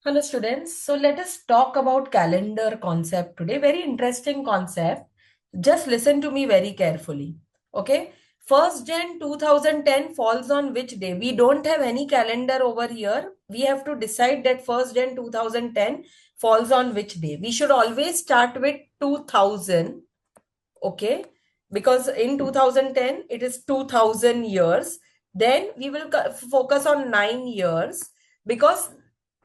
Hello students. So let us talk about calendar concept today. Very interesting concept. Just listen to me very carefully. Okay. 1st Jan 2010 falls on which day? We don't have any calendar over here. We have to decide that 1st Jan 2010 falls on which day. We should always start with 2000. Okay. Because in 2010 it is 2000 years. Then we will focus on 9 years because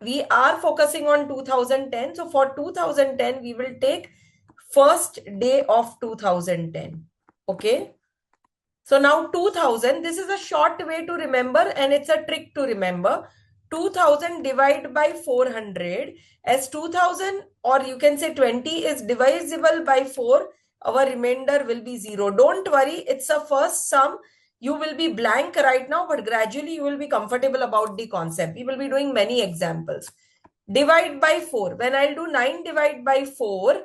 we are focusing on 2010. So for 2010, we will take first day of 2010. Okay. So now 2000, this is a short way to remember and it's a trick to remember. 2000 divided by 400 as 2000 or you can say 20 is divisible by 4. Our remainder will be 0. Don't worry. It's a first sum. You will be blank right now, but gradually you will be comfortable about the concept. We will be doing many examples. Divide by 4. When I'll do 9 divide by 4,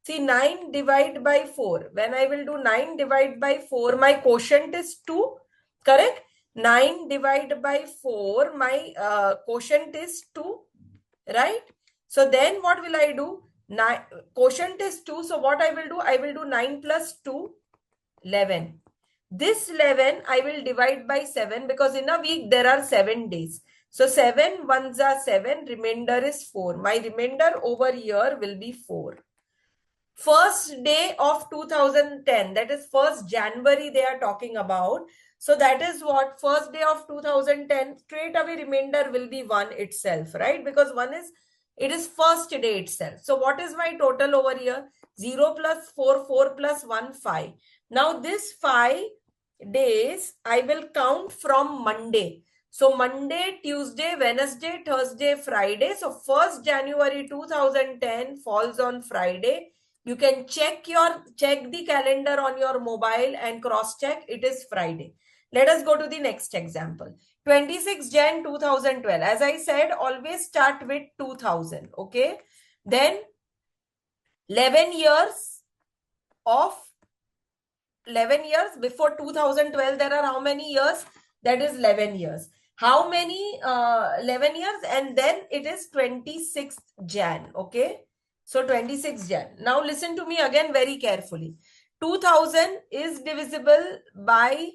see 9 divide by 4. When I will do 9 divide by 4, my quotient is 2. Correct? 9 divide by 4, my quotient is 2. Right? So then what will I do? Quotient is 2. So what I will do? I will do 9 plus 2, 11. This 11 I will divide by 7 because in a week there are 7 days. So 7 ones are 7, remainder is 4. My remainder over here will be 4. First day of 2010, that is 1st January they are talking about. So that is what first day of 2010, straight away remainder will be 1 itself, right? Because 1 is, it is first day itself. So what is my total over here? 0 plus 4, 4 plus 1, 5. Now this 5 days I will count from Monday. So Monday, Tuesday, Wednesday, Thursday, Friday. So 1st January 2010 falls on Friday. You can check the calendar on your mobile and cross check. It is Friday. Let us go to the next example. 26 Jan 2012. As I said, always start with 2000. Okay. Then 11 years of 11 years before 2012, there are how many years? That is 11 years. How many 11 years? And then it is 26th Jan. Okay. So 26th Jan. Now listen to me again very carefully. 2000 is divisible by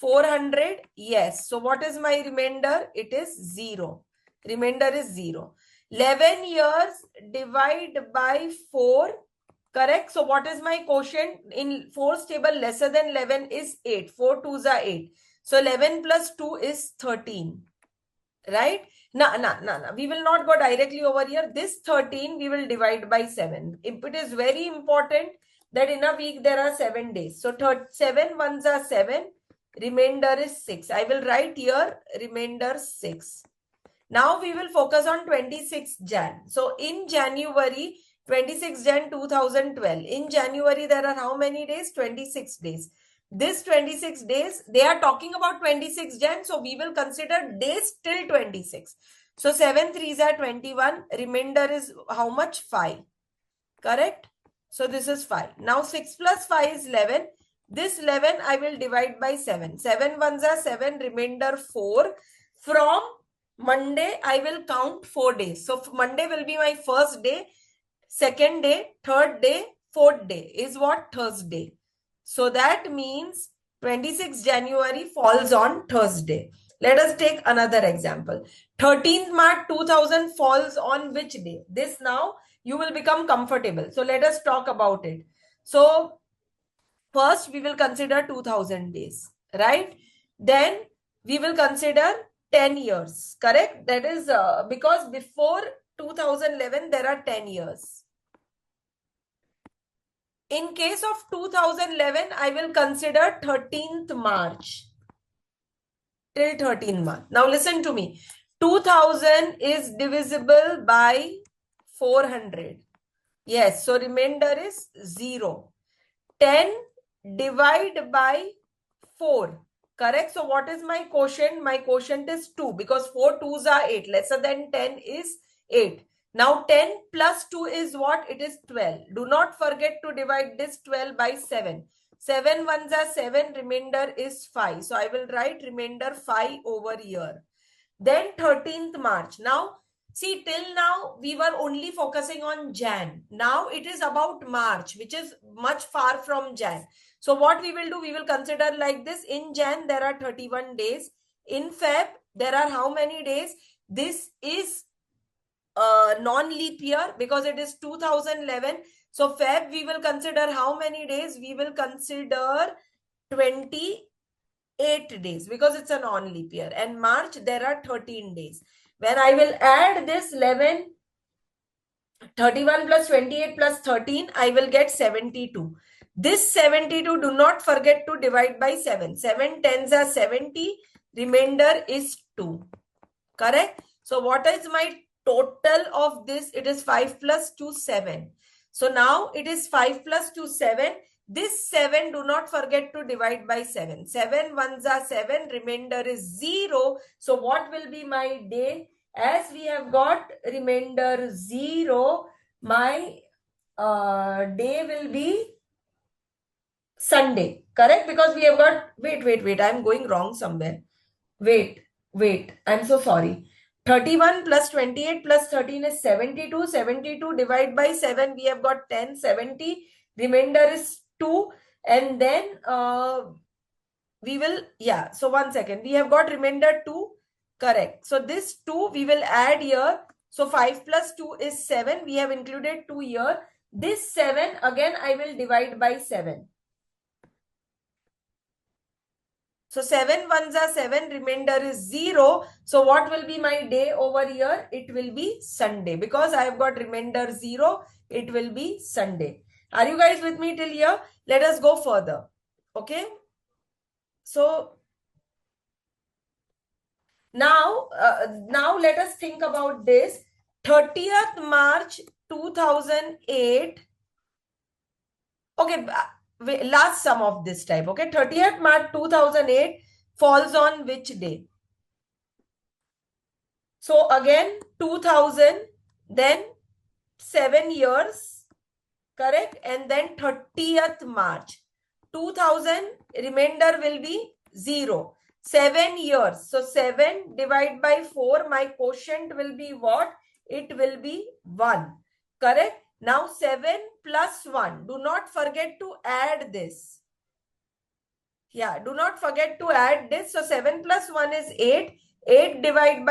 400. Yes. So what is my remainder? It is 0. Remainder is 0. 11 years divide by 4. Correct. So what is my quotient in 4's table? Lesser than 11 is 8. 4 2s are 8. So 11 plus 2 is 13. Right? No. We will not go directly over here. This 13 we will divide by 7. It is very important that in a week there are 7 days. So 7 ones are 7. Remainder is 6. I will write here remainder 6. Now we will focus on 26 Jan. So in January, 26 Jan 2012. In January, there are how many days? 26 days. This 26 days, they are talking about 26 Jan. So we will consider days till 26. So 7 3s are 21. Remainder is how much? 5. Correct? So this is 5. Now 6 plus 5 is 11. This 11 I will divide by 7. 7 ones are 7. Remainder 4. From Monday, I will count 4 days. So Monday will be my first day, second day, third day, fourth day is what? Thursday. So that means 26 January falls on Thursday. Let us take another example. 13th March 2000 falls on which day? This now you will become comfortable. So let us talk about it. So first we will consider 2000 days, right? Then we will consider 10 years, correct? That is because before 2011, there are 10 years. In case of 2011, I will consider 13th March till 13th March. Now listen to me. 2000 is divisible by 400. Yes, so remainder is 0. 10 divided by 4. Correct. So what is my quotient? My quotient is 2 because 4 2s are 8. Lesser than 10 is 8. Now 10 plus 2 is what? It is 12. Do not forget to divide this 12 by 7. 7 ones are 7. Remainder is 5. So I will write remainder 5 over here. Then 13th March. Now See, till now we were only focusing on Jan. Now it is about March, which is much far from Jan. So what we will do, we will consider like this. In Jan, there are 31 days. In Feb, there are how many days? This is non-leap year because it is 2011. So Feb, we will consider how many days? We will consider 28 days because it's a non-leap year. And March, there are 13 days. When I will add this 11, 31 plus 28 plus 13, I will get 72. This 72, do not forget to divide by 7. 7 tens are 70. Remainder is 2. Correct? So what is my total of this? It is 5 plus 2, 7. So now it is 5 plus 2, 7. This 7, do not forget to divide by 7. 7 ones are 7. Remainder is 0. So what will be my day? As we have got remainder 0, my day will be Sunday. Correct? Because we have got, wait. I'm going wrong somewhere. Wait. I'm so sorry. 31 plus 28 plus 13 is 72. 72 divided by 7, we have got 10. 70. Remainder is 2. And then we will, so 1 second. We have got remainder 2. Correct. So this 2 we will add here. So 5 plus 2 is 7. We have included 2 here. This 7 again I will divide by 7. So 7 ones are 7, remainder is 0. So what will be my day over here? It will be Sunday. Because I have got remainder 0, it will be Sunday. Are you guys with me till here? Let us go further. Okay. So now let us think about this. 30th March 2008. Okay. Last sum of this type. Okay. 30th March 2008 falls on which day? So again 2000, then 7 years, correct? And then 30th March 2000, remainder will be 0. 7 years. So 7 divided by 4, my quotient will be what? It will be 1. Correct? Now 7 plus 1. Do not forget to add this. Yeah, do not forget to add this. So 7 plus 1 is 8. 8 divided by